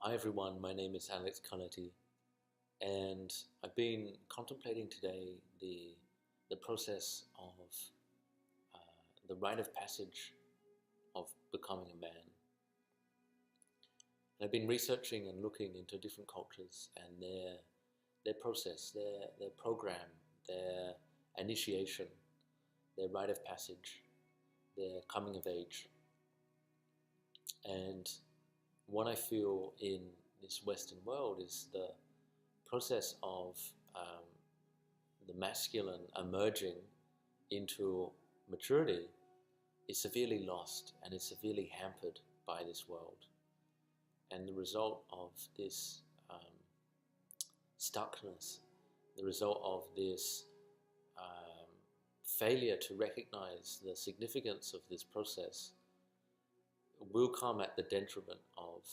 Hi everyone, my name is Carletti, and I've been contemplating today the process of the rite of passage of becoming a man. And I've been researching and looking into different cultures and their process, their program, their initiation, their rite of passage, their coming of age. And what I feel in this Western world is the process of um, the masculine emerging into maturity is severely lost and is severely hampered by this world. And the result of this stuckness, the result of this failure to recognize the significance of this process will come at the detriment of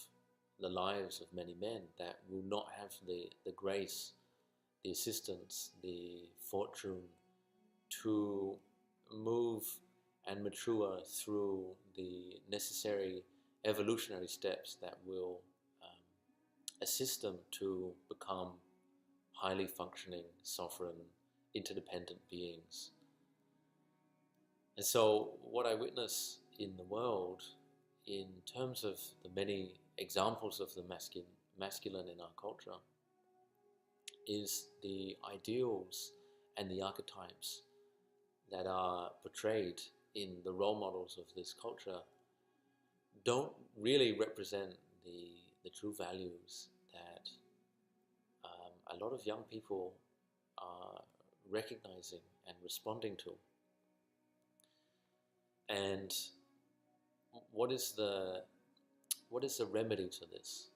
the lives of many men that will not have the grace, the assistance, the fortune to move and mature through the necessary evolutionary steps that will assist them to become highly functioning, sovereign, interdependent beings. And so what I witness in the world in terms of the many examples of the masculine in our culture is the ideals and the archetypes that are portrayed in the role models of this culture don't really represent the true values that a lot of young people are recognizing and responding to. And what is the remedy to this?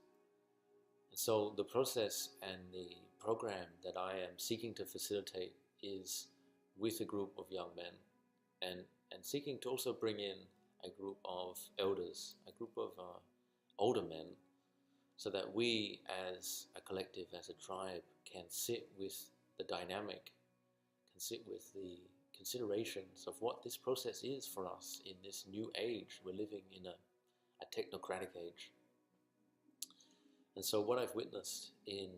And so the process and the program that I am seeking to facilitate is with a group of young men and seeking to also bring in a group of elders, a group of older men, so that we as a collective, as a tribe, can sit with the dynamic, can sit with the considerations of what this process is for us in this new age. We're living in a technocratic age. And so what I've witnessed in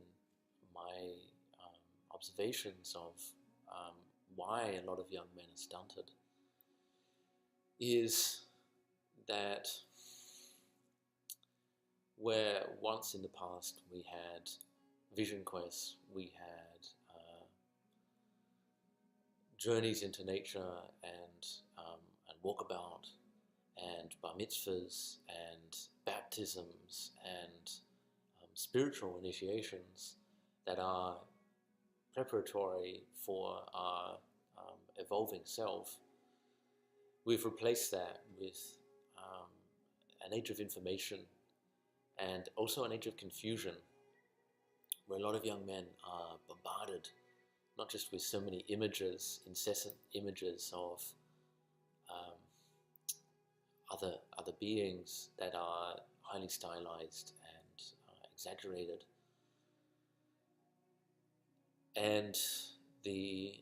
my observations of why a lot of young men are stunted is that where once in the past we had vision quests, we had journeys into nature and walkabout and bar mitzvahs and baptisms and spiritual initiations that are preparatory for our evolving self, we've replaced that with an age of information and also an age of confusion, where a lot of young men are bombarded not just with so many images, incessant images of other beings that are highly stylized and exaggerated, and the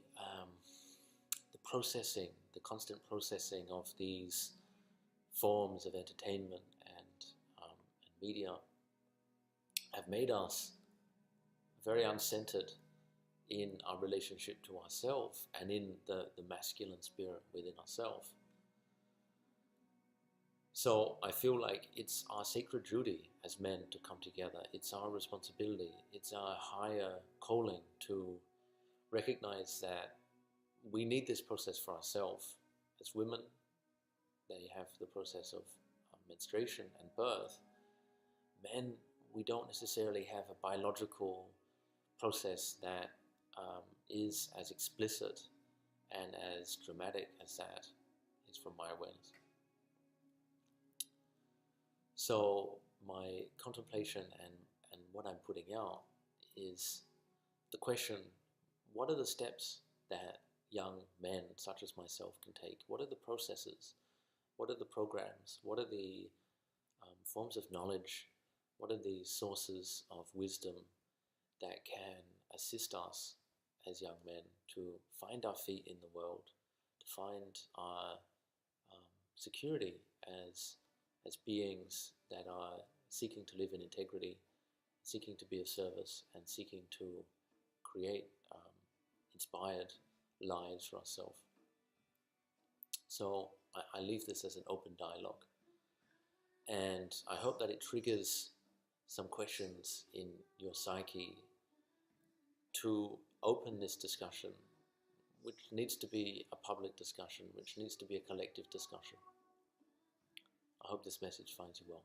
processing, the constant processing of these forms of entertainment and media have made us very uncentered in our relationship to ourselves and in the masculine spirit within ourselves. So I feel like it's our sacred duty as men to come together. It's our responsibility. It's our higher calling to recognize that we need this process for ourselves. As women, they have the process of menstruation and birth. Men, we don't necessarily have a biological process that is as explicit and as dramatic as that is from my awareness. So my contemplation and what I'm putting out is the question, what are the steps that young men such as myself can take? What are the processes? What are the programs? What are the forms of knowledge? What are the sources of wisdom that can assist us as young men to find our feet in the world, to find our security as beings that are seeking to live in integrity, seeking to be of service, and seeking to create inspired lives for ourselves. So I leave this as an open dialogue, and I hope that it triggers some questions in your psyche to open this discussion, which needs to be a public discussion, which needs to be a collective discussion. I hope this message finds you well.